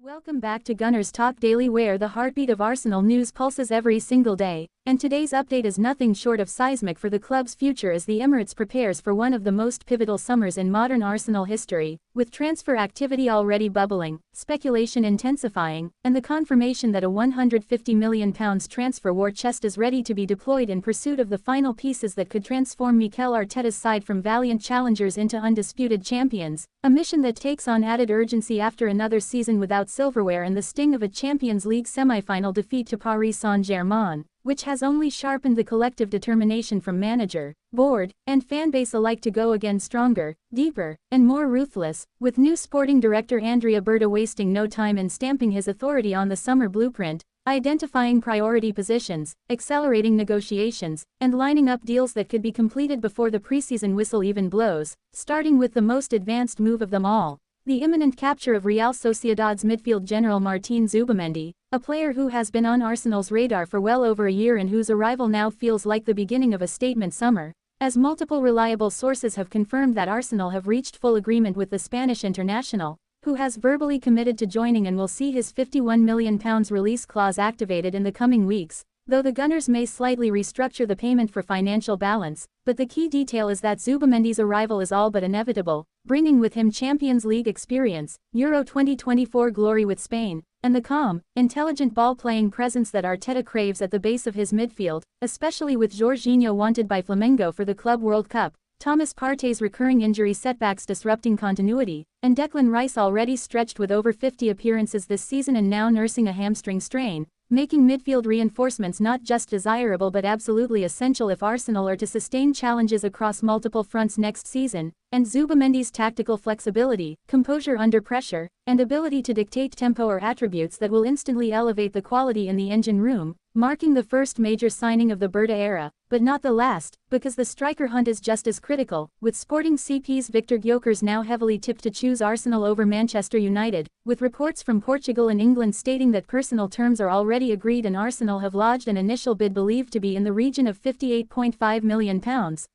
Welcome back to Gunners Talk Daily, where the heartbeat of Arsenal news pulses every single day, and today's update is nothing short of seismic for the club's future as the Emirates prepares for one of the most pivotal summers in modern Arsenal history, with transfer activity already bubbling, speculation intensifying, and the confirmation that a £150 million transfer war chest is ready to be deployed in pursuit of the final pieces that could transform Mikel Arteta's side from valiant challengers into undisputed champions, a mission that takes on added urgency after another season without silverware and the sting of a Champions League semi-final defeat to Paris Saint-Germain, which has only sharpened the collective determination from manager, board, and fanbase alike to go again stronger, deeper, and more ruthless, with new sporting director Andrea Berta wasting no time in stamping his authority on the summer blueprint, identifying priority positions, accelerating negotiations, and lining up deals that could be completed before the preseason whistle even blows, starting with the most advanced move of them all, the imminent capture of Real Sociedad's midfield general Martin Zubimendi, a player who has been on Arsenal's radar for well over a year and whose arrival now feels like the beginning of a statement summer, as multiple reliable sources have confirmed that Arsenal have reached full agreement with the Spanish international, who has verbally committed to joining and will see his £51 million release clause activated in the coming weeks, though the Gunners may slightly restructure the payment for financial balance, but the key detail is that Zubimendi's arrival is all but inevitable, bringing with him Champions League experience, Euro 2024 glory with Spain, and the calm, intelligent ball-playing presence that Arteta craves at the base of his midfield, especially with Jorginho wanted by Flamengo for the Club World Cup, Thomas Partey's recurring injury setbacks disrupting continuity, and Declan Rice already stretched with over 50 appearances this season and now nursing a hamstring strain, making midfield reinforcements not just desirable but absolutely essential if Arsenal are to sustain challenges across multiple fronts next season, and Zubimendi's tactical flexibility, composure under pressure, and ability to dictate tempo are attributes that will instantly elevate the quality in the engine room, marking the first major signing of the Berta era, but not the last, because the striker hunt is just as critical, with Sporting CP's Victor Gyokeres now heavily tipped to choose Arsenal over Manchester United, with reports from Portugal and England stating that personal terms are already agreed and Arsenal have lodged an initial bid believed to be in the region of £58.5 million,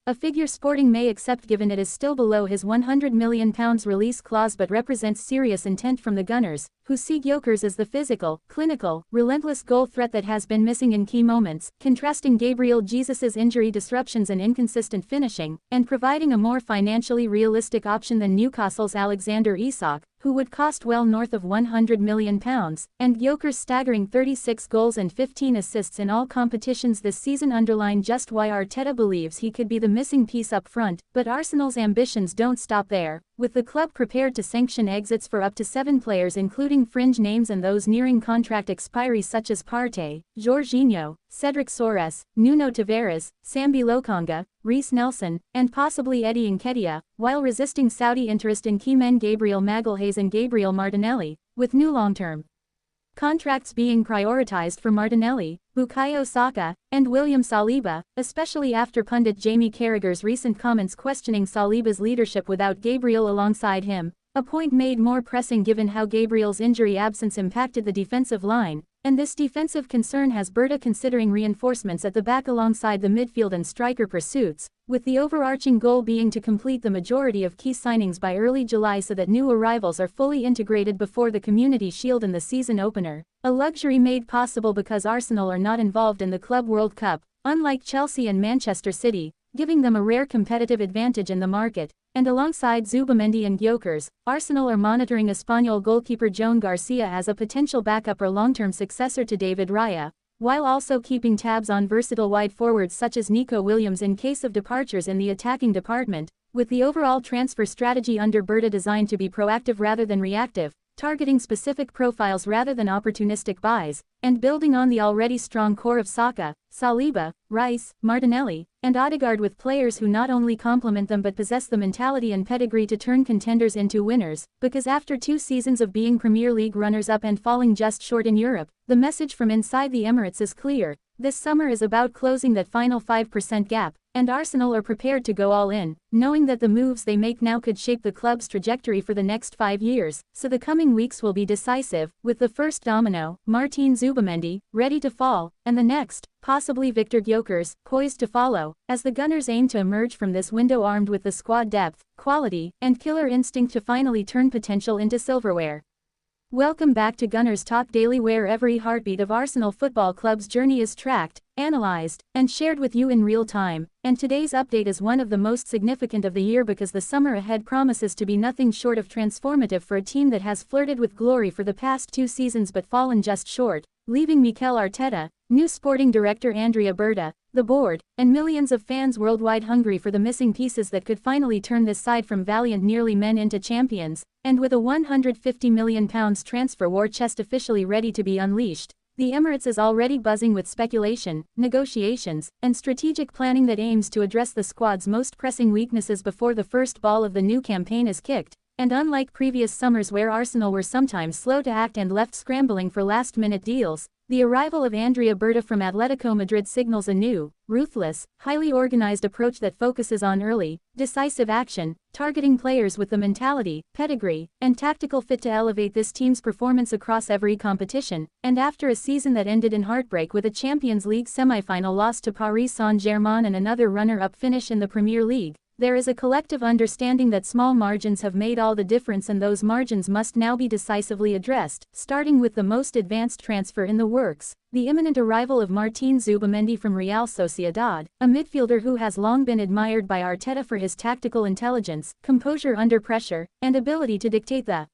a figure Sporting may accept given it is still below his £100 million release clause but represents serious intent from the Gunners, who see Gyokeres as the physical, clinical, relentless goal threat that has been missing in key moments, contrasting Gabriel Jesus's injury disruptions and inconsistent finishing, and providing a more financially realistic option than Newcastle's Alexander Isak, who would cost well north of £100 million, and Gyokeres' staggering 36 goals and 15 assists in all competitions this season underline just why Arteta believes he could be the missing piece up front, but Arsenal's ambitions don't stop there, with the club prepared to sanction exits for up to 7 players including fringe names and those nearing contract expiry such as Partey, Jorginho, Cedric Soares, Nuno Tavares, Sambi Lokonga, Reece Nelson, and possibly Eddie Nketiah, while resisting Saudi interest in key men Gabriel Magalhaes and Gabriel Martinelli, with new long-term contracts being prioritized for Martinelli, Bukayo Saka, and William Saliba, especially after pundit Jamie Carragher's recent comments questioning Saliba's leadership without Gabriel alongside him, a point made more pressing given how Gabriel's injury absence impacted the defensive line, and this defensive concern has Berta considering reinforcements at the back alongside the midfield and striker pursuits, with the overarching goal being to complete the majority of key signings by early July so that new arrivals are fully integrated before the Community Shield in the season opener, a luxury made possible because Arsenal are not involved in the Club World Cup, unlike Chelsea and Manchester City, giving them a rare competitive advantage in the market. And alongside Zubimendi and Gyokeres, Arsenal are monitoring Espanyol goalkeeper Joan Garcia as a potential backup or long-term successor to David Raya, while also keeping tabs on versatile wide forwards such as Nico Williams in case of departures in the attacking department, with the overall transfer strategy under Berta designed to be proactive rather than reactive, targeting specific profiles rather than opportunistic buys, and building on the already strong core of Saka, Saliba, Rice, Martinelli, and Odegaard with players who not only complement them but possess the mentality and pedigree to turn contenders into winners, because after 2 seasons of being Premier League runners-up and falling just short in Europe, the message from inside the Emirates is clear: this summer is about closing that final 5% gap, and Arsenal are prepared to go all in, knowing that the moves they make now could shape the club's trajectory for the next 5 years, so the coming weeks will be decisive, with the first domino, Martin Zubimendi, ready to fall, and the next, possibly Victor Gyokeres, poised to follow, as the Gunners aim to emerge from this window armed with the squad depth, quality, and killer instinct to finally turn potential into silverware. Welcome back to Gunners Talk Daily, where every heartbeat of Arsenal Football Club's journey is tracked, analysed, and shared with you in real time. And today's update is one of the most significant of the year because the summer ahead promises to be nothing short of transformative for a team that has flirted with glory for the past 2 seasons but fallen just short, leaving Mikel Arteta, new sporting director Andrea Berta, the board, and millions of fans worldwide hungry for the missing pieces that could finally turn this side from valiant nearly men into champions. And with a £150 million transfer war chest officially ready to be unleashed, the Emirates is already buzzing with speculation, negotiations, and strategic planning that aims to address the squad's most pressing weaknesses before the first ball of the new campaign is kicked. And unlike previous summers where Arsenal were sometimes slow to act and left scrambling for last-minute deals, the arrival of Andrea Berta from Atletico Madrid signals a new, ruthless, highly organized approach that focuses on early, decisive action, targeting players with the mentality, pedigree, and tactical fit to elevate this team's performance across every competition. And after a season that ended in heartbreak with a Champions League semi-final loss to Paris Saint-Germain and another runner-up finish in the Premier League, there is a collective understanding that small margins have made all the difference, and those margins must now be decisively addressed, starting with the most advanced transfer in the works, the imminent arrival of Martin Zubi Mendi from Real Sociedad, a midfielder who has long been admired by Arteta for his tactical intelligence, composure under pressure, and ability to dictate the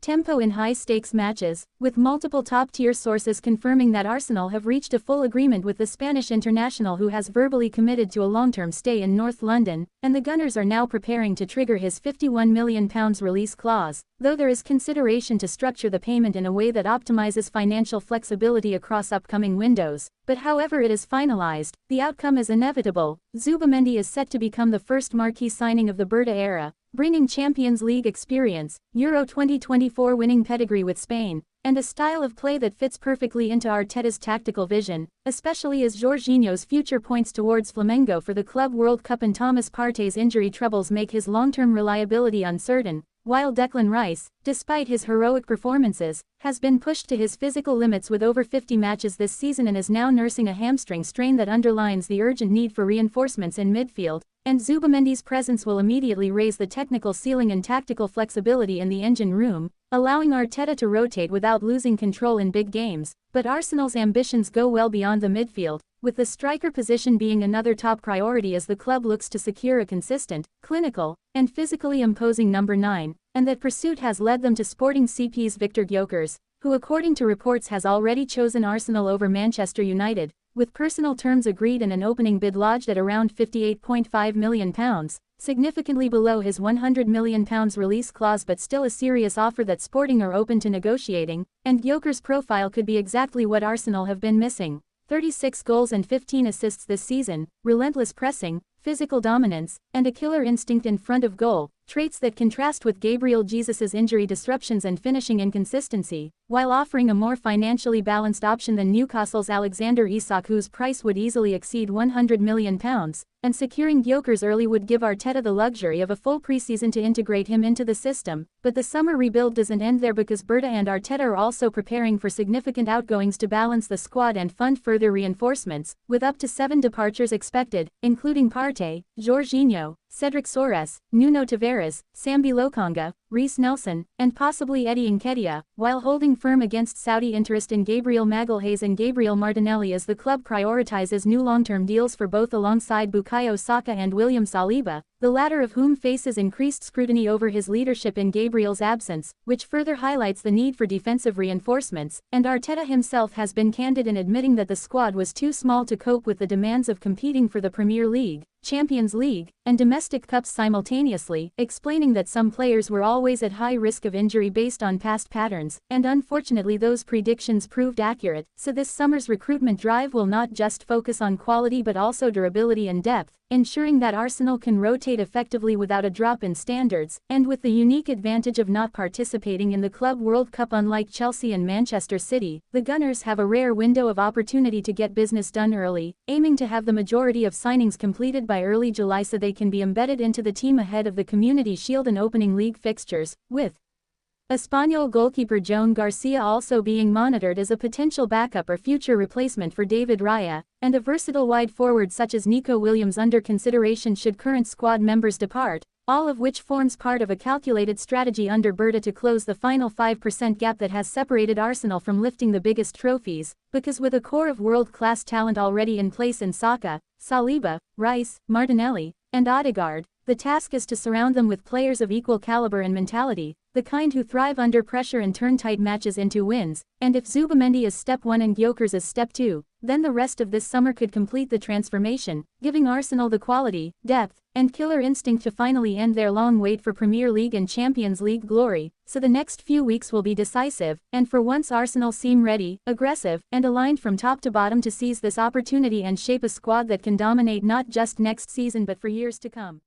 tempo in high-stakes matches, with multiple top-tier sources confirming that Arsenal have reached a full agreement with the Spanish international, who has verbally committed to a long-term stay in North London, and the Gunners are now preparing to trigger his £51 million release clause, though there is consideration to structure the payment in a way that optimizes financial flexibility across upcoming windows. But however it is finalized, the outcome is inevitable. Zubi Mendi is set to become the first marquee signing of the Berta era, bringing Champions League experience, Euro 2024 winning pedigree with Spain, and a style of play that fits perfectly into Arteta's tactical vision, especially as Jorginho's future points towards Flamengo for the Club World Cup and Thomas Partey's injury troubles make his long-term reliability uncertain, while Declan Rice, despite his heroic performances, has been pushed to his physical limits with over 50 matches this season and is now nursing a hamstring strain that underlines the urgent need for reinforcements in midfield. And Zubi Mendi's presence will immediately raise the technical ceiling and tactical flexibility in the engine room, allowing Arteta to rotate without losing control in big games. But Arsenal's ambitions go well beyond the midfield, with the striker position being another top priority as the club looks to secure a consistent, clinical, and physically imposing number 9, and that pursuit has led them to Sporting CP's Victor Gyokeres, who according to reports has already chosen Arsenal over Manchester United, with personal terms agreed and an opening bid lodged at around £58.5 million, significantly below his £100 million release clause, but still a serious offer that Sporting are open to negotiating. And Gyokeres' profile could be exactly what Arsenal have been missing. 36 goals and 15 assists this season, relentless pressing, physical dominance, and a killer instinct in front of goal, traits that contrast with Gabriel Jesus's injury disruptions and finishing inconsistency, while offering a more financially balanced option than Newcastle's Alexander Isak, whose price would easily exceed £100 million, and securing Gyokeres early would give Arteta the luxury of a full preseason to integrate him into the system. But the summer rebuild doesn't end there, because Berta and Arteta are also preparing for significant outgoings to balance the squad and fund further reinforcements, with up to 7 departures expected, including Partey, Jorginho, Cedric Soares, Nuno Tavares, Sambi Lokonga, Reece Nelson, and possibly Eddie Nketiah, while holding firm against Saudi interest in Gabriel Magalhaes and Gabriel Martinelli as the club prioritizes new long-term deals for both alongside Bukayo Saka and William Saliba, the latter of whom faces increased scrutiny over his leadership in Gabriel's absence, which further highlights the need for defensive reinforcements. And Arteta himself has been candid in admitting that the squad was too small to cope with the demands of competing for the Premier League, Champions League, and domestic cups simultaneously, explaining that some players were always at high risk of injury based on past patterns, and unfortunately those predictions proved accurate. So this summer's recruitment drive will not just focus on quality but also durability and depth, ensuring that Arsenal can rotate effectively without a drop in standards. And with the unique advantage of not participating in the Club World Cup unlike Chelsea and Manchester City, the Gunners have a rare window of opportunity to get business done early, aiming to have the majority of signings completed by early July so they can be embedded into the team ahead of the Community Shield and opening league fixtures, with Espanyol goalkeeper Joan Garcia also being monitored as a potential backup or future replacement for David Raya, and a versatile wide forward such as Nico Williams under consideration should current squad members depart. all of which forms part of a calculated strategy under Berta to close the final 5% gap that has separated Arsenal from lifting the biggest trophies, because with a core of world-class talent already in place in Saka, Saliba, Rice, Martinelli, and Odegaard, the task is to surround them with players of equal caliber and mentality, the kind who thrive under pressure and turn tight matches into wins, and if Zubi Mendi is step 1 and Gyokeres is step 2, then the rest of this summer could complete the transformation, giving Arsenal the quality, depth, and killer instinct to finally end their long wait for Premier League and Champions League glory. So the next few weeks will be decisive, and for once Arsenal seem ready, aggressive, and aligned from top to bottom to seize this opportunity and shape a squad that can dominate not just next season but for years to come.